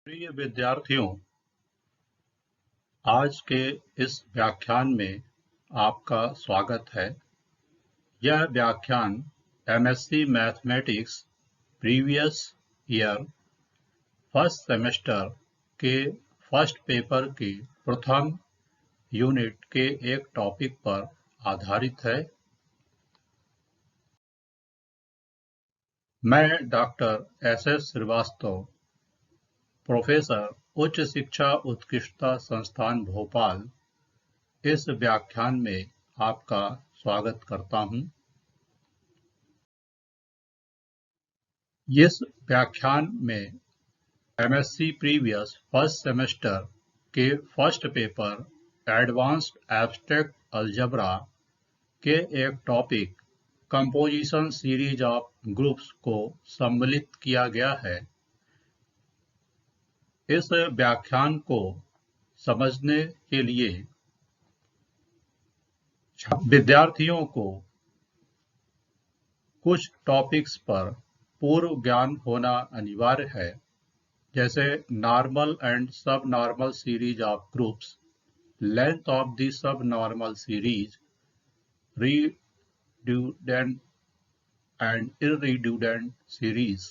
प्रिय विद्यार्थियों, आज के इस व्याख्यान में आपका स्वागत है। यह व्याख्यान MSc mathematics previous year first semester के फर्स्ट पेपर की प्रथम यूनिट के एक टॉपिक पर आधारित है। मैं डॉक्टर एस.एस. श्रीवास्तव, प्रोफेसर उच्च शिक्षा उत्कृष्टता संस्थान भोपाल, इस व्याख्यान में आपका स्वागत करता हूं। इस व्याख्यान में एमएससी प्रीवियस फर्स्ट सेमेस्टर के first paper advanced abstract algebra के एक topic composition series of groups को सम्मिलित किया गया है। इस व्याख्यान को समझने के लिए विद्यार्थियों को कुछ टॉपिक्स पर पूर्व ज्ञान होना अनिवार्य है, जैसे normal and sub normal series of groups, length of the sub normal series, redundant and irredundant series,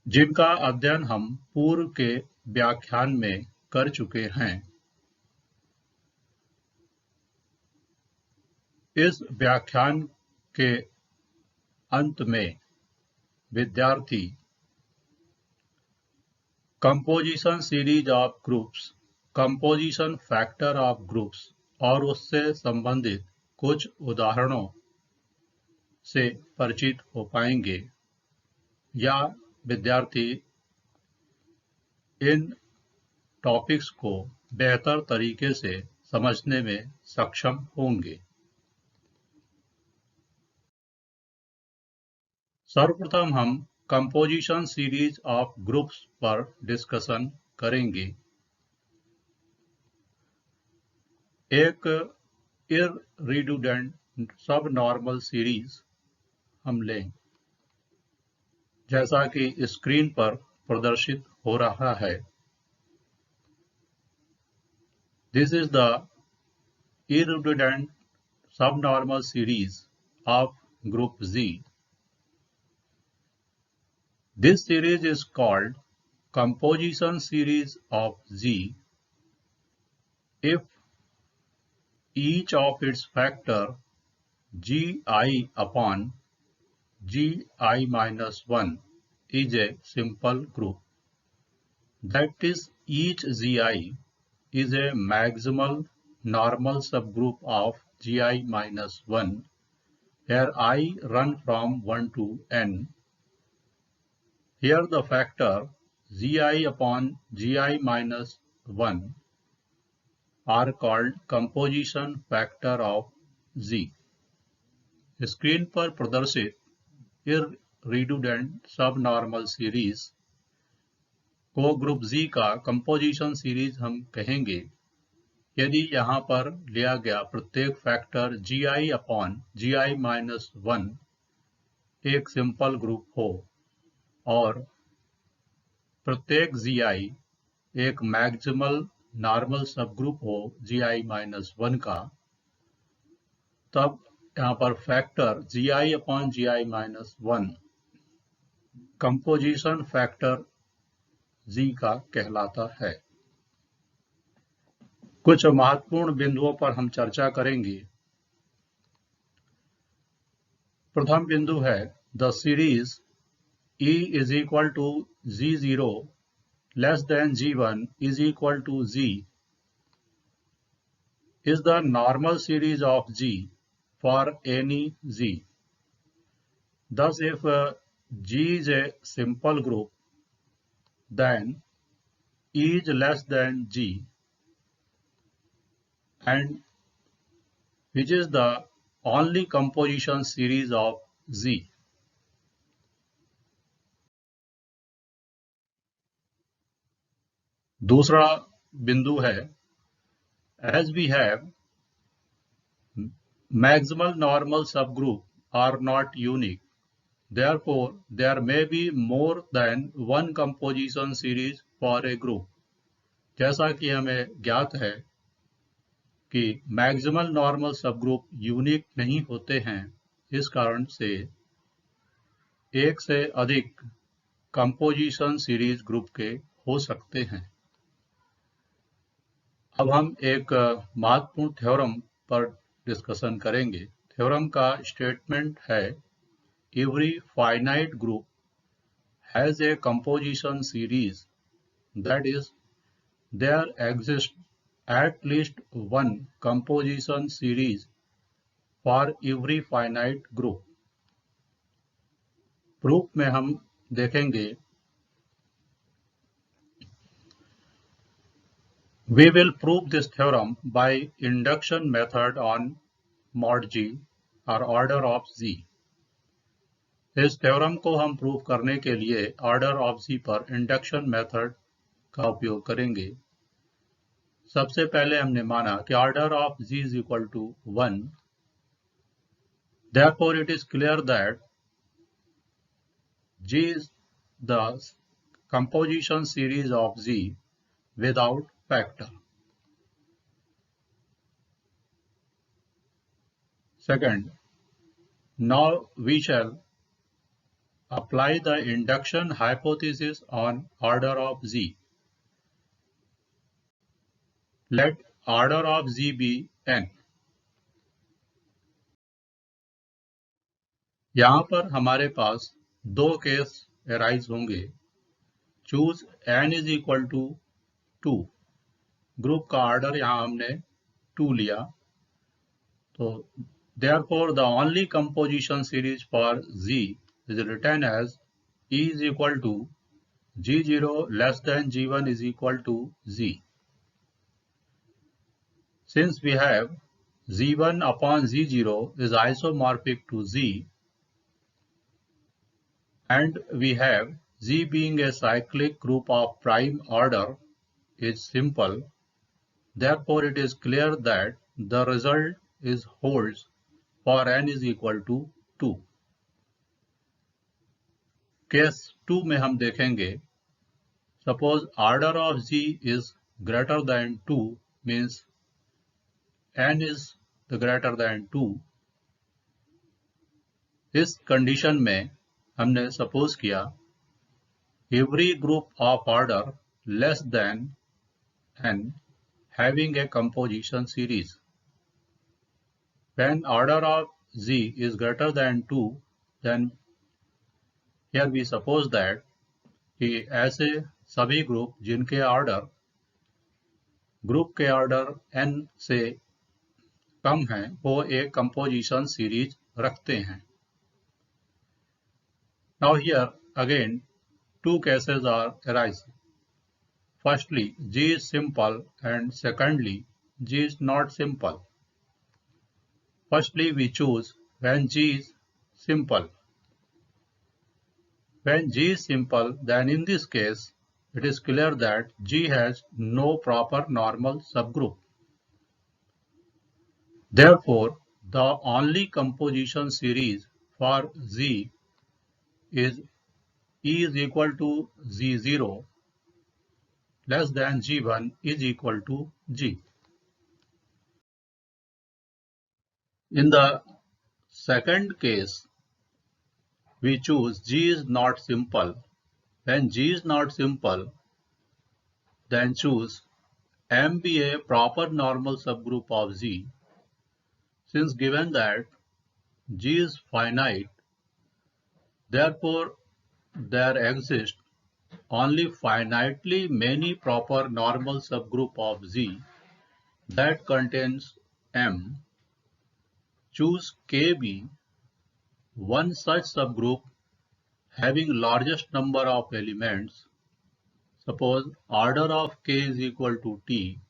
जिनका अध्ययन हम पूर्व के व्याख्यान में कर चुके हैं। इस व्याख्यान के अंत में विद्यार्थी composition series of groups, composition factor of groups और उससे संबंधित कुछ उदाहरणों से परिचित हो पाएंगे, या विद्यार्थी इन टॉपिक्स को बेहतर तरीके से समझने में सक्षम होंगे। सर्वप्रथम हम कंपोजिशन सीरीज ऑफ ग्रुप्स पर डिस्कशन करेंगे। एक इररिड्यूडेंट सब नॉर्मल सीरीज हम लें, जैसा कि स्क्रीन पर प्रदर्शित हो रहा है। This is the irreductant subnormal series of group Z. This series is called composition series of Z if each of its factor Gi upon Gi minus 1 is a simple group. That is, each Zi is a maximal normal subgroup of Gi minus 1, where I run from 1 to n. Here the factor Gi upon Gi minus 1 are called composition factor of Z. Screen पर प्रदर्शित इररिड्यूडेंट subnormal series को group Z का composition series हम कहेंगे यदि यहाँ पर लिया गया प्रत्येक factor Gi upon Gi minus 1 एक सिंपल ग्रुप हो और प्रत्येक Gi एक मैक्सिमल नॉर्मल सबग्रुप हो Gi माइनस 1 का, तब यहाँ पर factor Gi upon Gi minus 1 composition factor Z का कहलाता है। कुछ महत्वपूर्ण बिंदुओं पर हम चर्चा करेंगे। प्रथम बिंदु है the series E is equal to Z0 less than G1 is equal to Z is the normal series of G for any Z. Thus, if G is a simple group, then E is less than G, and which is the only composition series of Z. दूसरा बिंदु है as we have maximal normal subgroup are not unique, Therefore, there may be more than one composition series for a group. जैसा कि हमें ज्ञात है कि maximal normal subgroup unique नहीं होते हैं, इस कारण से एक से अधिक कंपोजिशन सीरीज ग्रुप के हो सकते हैं। अब हम एक महत्वपूर्ण थ्योरम पर डिस्कशन करेंगे। थ्योरम का स्टेटमेंट है, every finite group has a composition series, that is there exists at least one composition series for every finite group. Proof में हम देखेंगे, we will prove this theorem by induction method on mod G or order of Z. इस theorem को हम prove करने के लिए order of Z पर इंडक्शन मेथड का उपयोग करेंगे। सबसे पहले हमने माना कि order of Z is equal to 1. Therefore, it is clear that G is the composition series of Z without factor. Second, now we shall apply the induction hypothesis on order of Z. Let order of Z be n. यहाँ पर हमारे पास दो case arise होंगे। Choose n is equal to 2। Group का order यहाँ हमने 2 लिया, तो therefore the only composition series for Z is written as E is equal to G0 less than G1 is equal to Z. Since we have Z1 upon Z0 is isomorphic to Z, and we have Z being a cyclic group of prime order is simple, therefore it is clear that the result is holds for n is equal to 2. Case 2 में हम देखेंगे, suppose order of Z is greater than 2 means n is the greater than 2. इस condition में हमने suppose किया, every group of order less than n having a composition series. When order of Z is greater than 2, then here we suppose that कि ऐसे सभी group जिनके order group के order n से कम हैं, वो एक कंपोजिशन सीरीज रखते हैं। Now here again 2 cases are arising. Firstly, G is simple, and secondly, G is not simple. Firstly, we choose when G is simple. When G is simple, then in this case, it is clear that G has no proper normal subgroup. Therefore, the only composition series for Z is E is equal to Z0 less than G1 is equal to G. In the second case, we choose G is not simple. When G is not simple, then choose M be a proper normal subgroup of Z. Since given that G is finite, therefore there exist only finitely many proper normal subgroup of Z that contains M. Choose K be one such subgroup having largest number of elements. Suppose order of K is equal to T,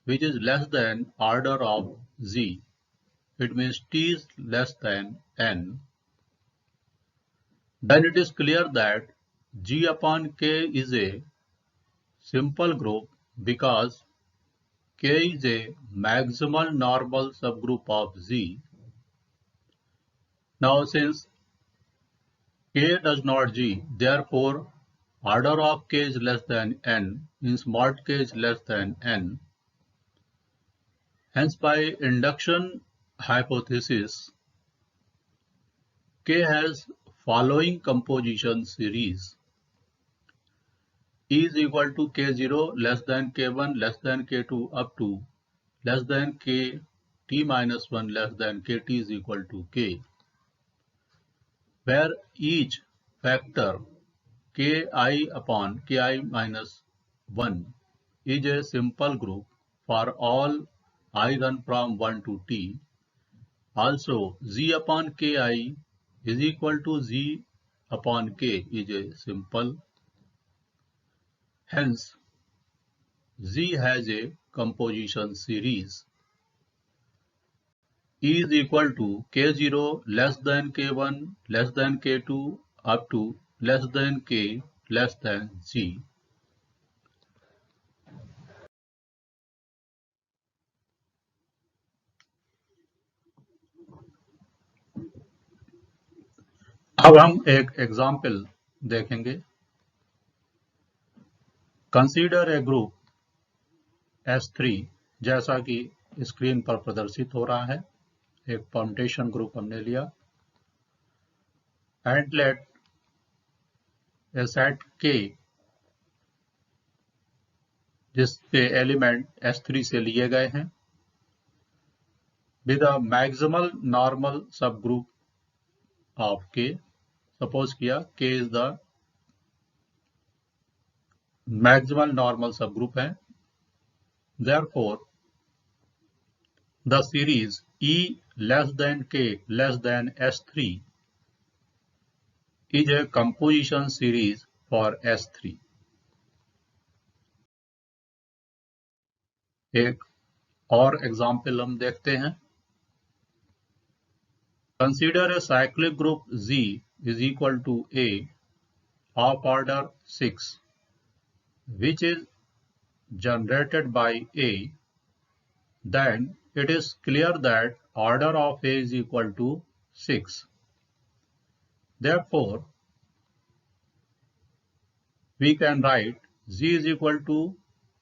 which is less than order of Z. It means T is less than N. Then it is clear that G upon K is a simple group because K is a maximal normal subgroup of Z. Now since K does not G, therefore order of K is less than n, means mod K is less than n. Hence, by induction hypothesis, K has following composition series: E is equal to K0 less than K1 less than K2 up to less than Kt minus 1 less than Kt is equal to K, where each factor Ki upon Ki minus 1 is a simple group for all I run from 1 to t. Also, Z upon Ki is equal to Z upon K is a simple. Hence, Z has a composition series. E is equal to K0 less than K1 less than K2 up to less than K less than Z. अब हम एक example देखेंगे. Consider a group S3 जैसा कि screen पर प्रदर्शित हो रहा है. एक परम्यूटेशन ग्रुप हमने लिया and let A set K जिसके एलिमेंट S3 से लिए गए हैं विद अ मैक्सिमल नॉर्मल सब ग्रुप ऑफ K. सपोज किया K is the maximal normal सब ग्रुप है. Therefore, the series E less than K less than S3 is a composition series for S3. एक और एग्जाम्पल हम देखते हैं. Consider a cyclic group Z is equal to A of order 6, which is generated by A. Then it is clear that order of A is equal to 6. Therefore, we can write Z is equal to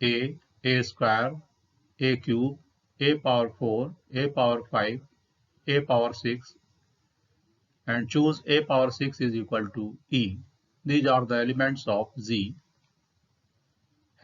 A square, A cube, A power 4, A power 5, A power 6, and choose A power 6 is equal to E. These are the elements of Z.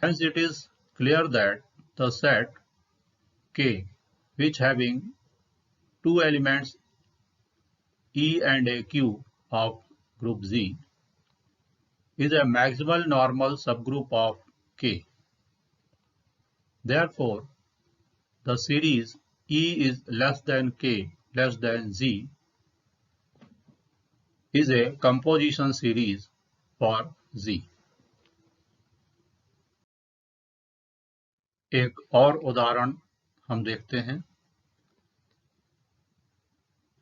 Hence, it is clear that the set K, which having two elements E and A cube of group Z, is a maximal normal subgroup of K. Therefore, the series E is less than K less than Z is a composition series for Z. एक और उदाहरण हम देखते हैं.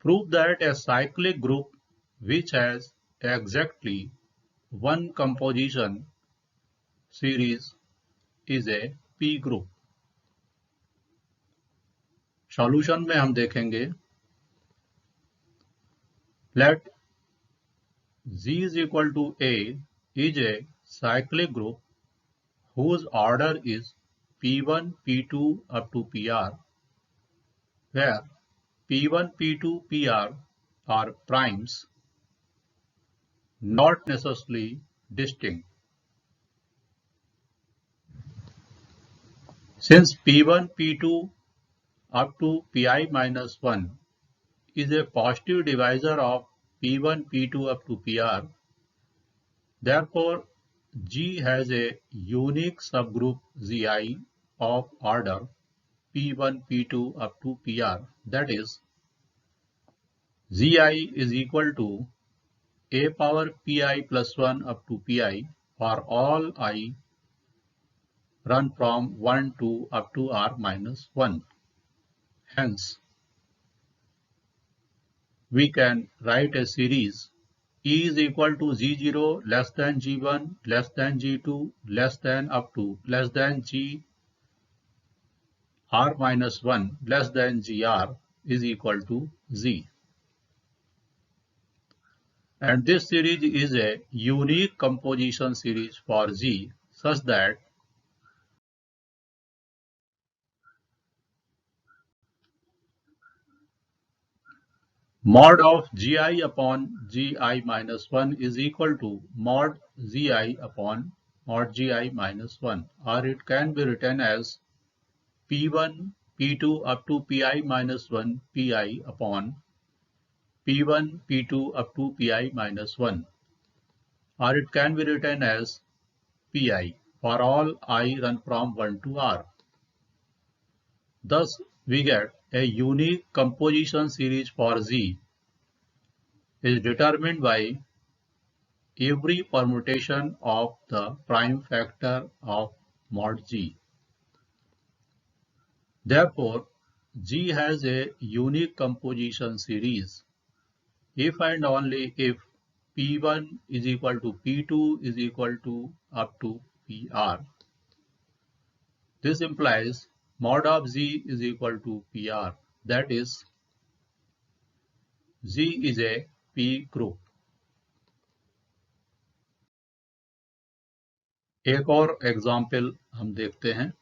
Prove that a cyclic group which has exactly one composition series is a P group. Solution में हम देखेंगे. Let Z is equal to A is a cyclic group whose order is P1, P2 up to PR, where P1, P2, PR are primes, not necessarily distinct. Since P1, P2 up to Pi minus 1 is a positive divisor of P1, P2 up to PR, therefore G has a unique subgroup Zi of order P1, P2 up to PR. That is, Zi is equal to A power Pi plus 1 up to Pi for all I run from 1 to up to R minus 1. Hence, we can write a series E is equal to Z0 less than G1 less than G2 less than up to less than G R minus 1 less than GR is equal to Z. And this series is a unique composition series for G such that mod of Gi upon Gi minus 1 is equal to mod Gi upon mod Gi minus 1, or it can be written as P1, P2 up to Pi minus 1 Pi upon P1, P2 up to Pi minus 1, or it can be written as Pi for all I run from 1 to R. Thus, we get a unique composition series for Z is determined by every permutation of the prime factor of mod G. Therefore, G has a unique composition series if and only if P1 is equal to P2 is equal to up to PR. This implies mod of Z is equal to PR. That is, Z is a P group. एक और example हम देखते हैं.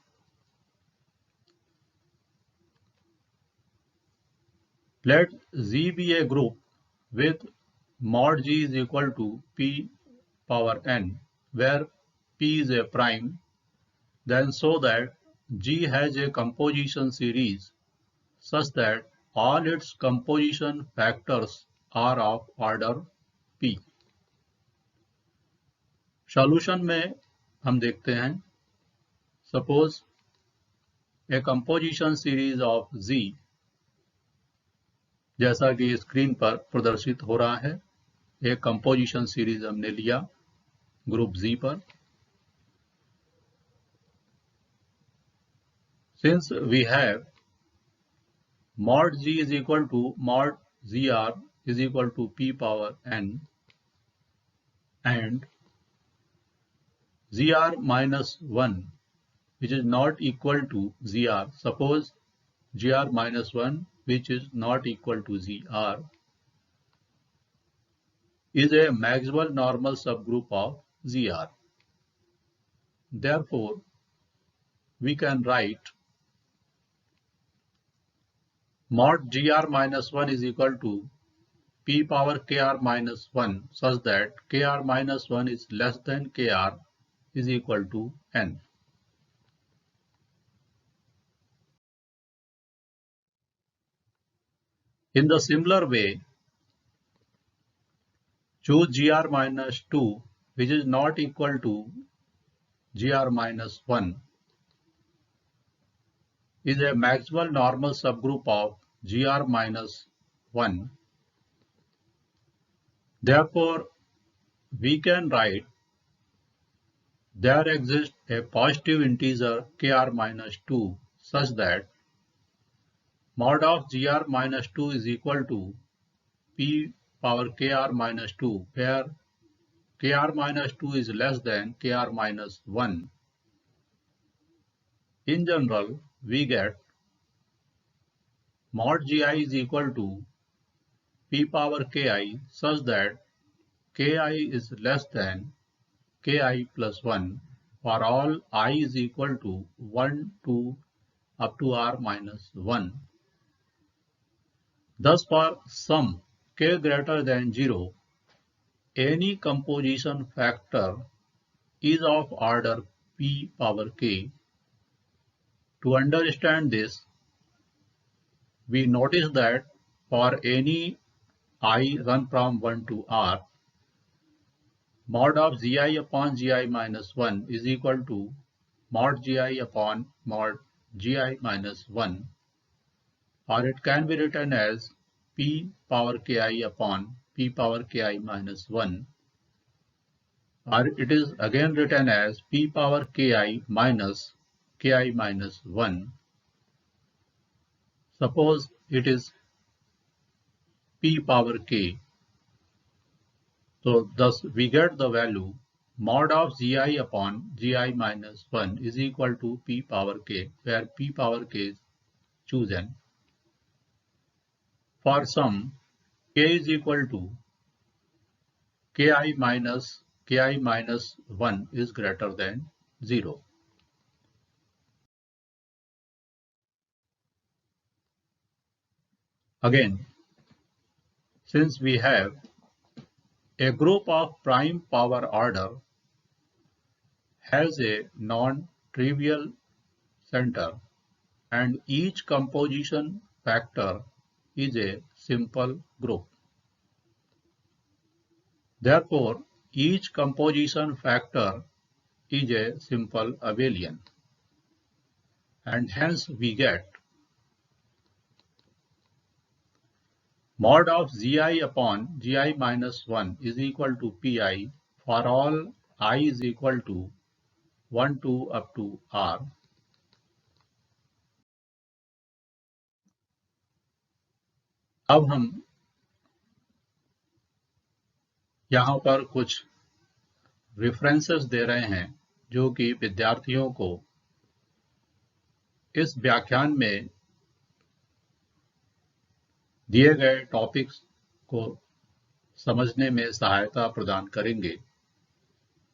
Let Z be a group with mod G is equal to P power n, where P is a prime, then so that G has a composition series such that all its composition factors are of order P. Solution में हम देखते हैं. Suppose a composition series of Z, जैसा कि screen पर प्रदर्शित हो रहा है, एक कंपोजिशन सीरीज हमने लिया ग्रुप Z पर. Since we have mod G is equal to mod ZR is equal to P power n and ZR minus 1 which is not equal to ZR, suppose GR minus 1 which is not equal to ZR is a maximal normal subgroup of ZR. Therefore, we can write mod GR minus 1 is equal to P power KR minus 1 such that KR minus 1 is less than KR is equal to N. In the similar way, choose GR minus 2 which is not equal to GR minus 1 is a maximal normal subgroup of GR minus 1. Therefore, we can write there exists a positive integer KR minus 2 such that mod of GR minus 2 is equal to P power KR minus 2, where KR minus 2 is less than KR minus 1. In general, we get mod GI is equal to P power KI such that KI is less than KI plus 1 for all I is equal to 1 to up to R minus 1. Thus, for some k greater than 0, any composition factor is of order P power k. To understand this, we notice that for any I run from 1 to R, mod of Gi upon Gi minus 1 is equal to mod Gi upon mod Gi minus 1, or it can be written as P power Ki upon P power Ki minus 1, or it is again written as P power Ki minus Ki minus 1. Suppose it is P power K. So thus we get the value mod of Gi upon Gi minus 1 is equal to P power K, where P power K is chosen. For some k is equal to ki minus 1 is greater than 0. Again, since we have a group of prime power order has a non-trivial center and each composition factor is a simple group. Therefore, each composition factor is a simple abelian, and hence we get mod of Gi upon Gi minus 1 is equal to Pi for all I is equal to 1 to up to R. अब हम यहाँ पर कुछ references दे रहे हैं जो कि विद्यार्थियों को इस व्याख्यान में दिए गए टॉपिक्स को समझने में सहायता प्रदान करेंगे।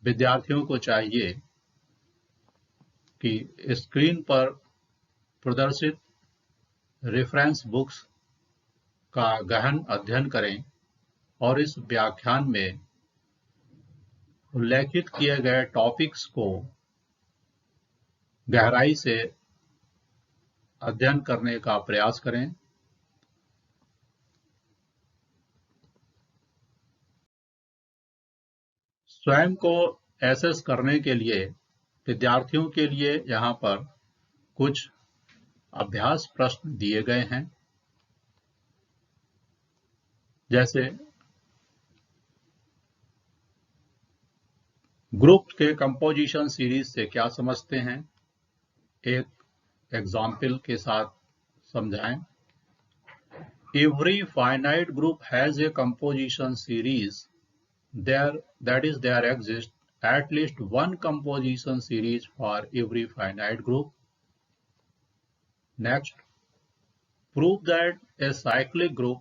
विद्यार्थियों को चाहिए कि स्क्रीन पर प्रदर्शित रेफरेंस बुक्स का गहन अध्ययन करें और इस व्याख्यान में उल्लेखित किए गए टॉपिक्स को गहराई से अध्ययन करने का प्रयास करें। स्वयं को एसेस करने के लिए विद्यार्थियों के लिए यहाँ पर कुछ अभ्यास प्रश्न दिए गए हैं। जैसे ग्रुप के कंपोजिशन सीरीज से क्या समझते हैं, एक एग्जाम्पल के साथ समझाएं। Every finite group has a composition series. There exists at least one composition series for every finite group. Next, prove that a cyclic group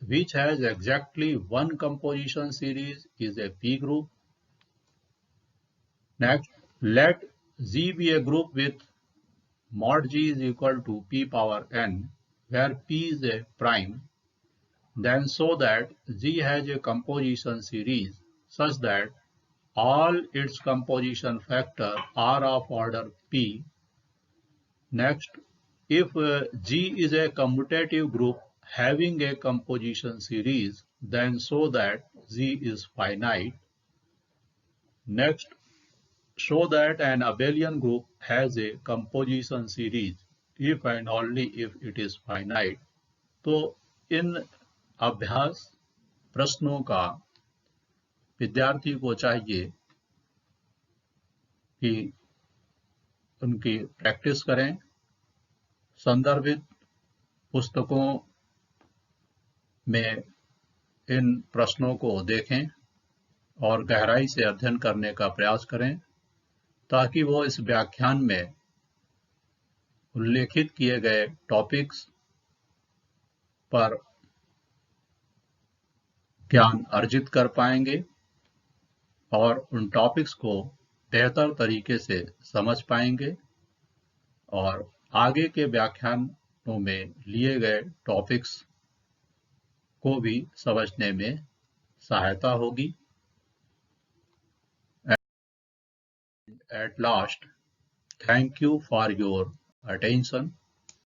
which has exactly one composition series is a P group. Next, let Z be a group with mod G is equal to P power n, where P is a prime. Then show that Z has a composition series such that all its composition factors are of order P. Next, if G is a commutative group having a composition series, then show that Z is finite. Next, show that an abelian group has a composition series if and only if it is finite. तो इन अभ्यास प्रश्नों का विद्यार्थी को चाहिए कि उनकी practice करें, संदर्भित पुस्तकों में इन प्रश्नों को देखें और गहराई से अध्ययन करने का प्रयास करें ताकि वो इस व्याख्यान में उल्लेखित किए गए टॉपिक्स पर ज्ञान अर्जित कर पाएंगे और उन टॉपिक्स को बेहतर तरीके से समझ पाएंगे और आगे के व्याख्यानों में लिए गए टॉपिक्स को भी समझने में सहायता होगी। At last, thank you for your attention.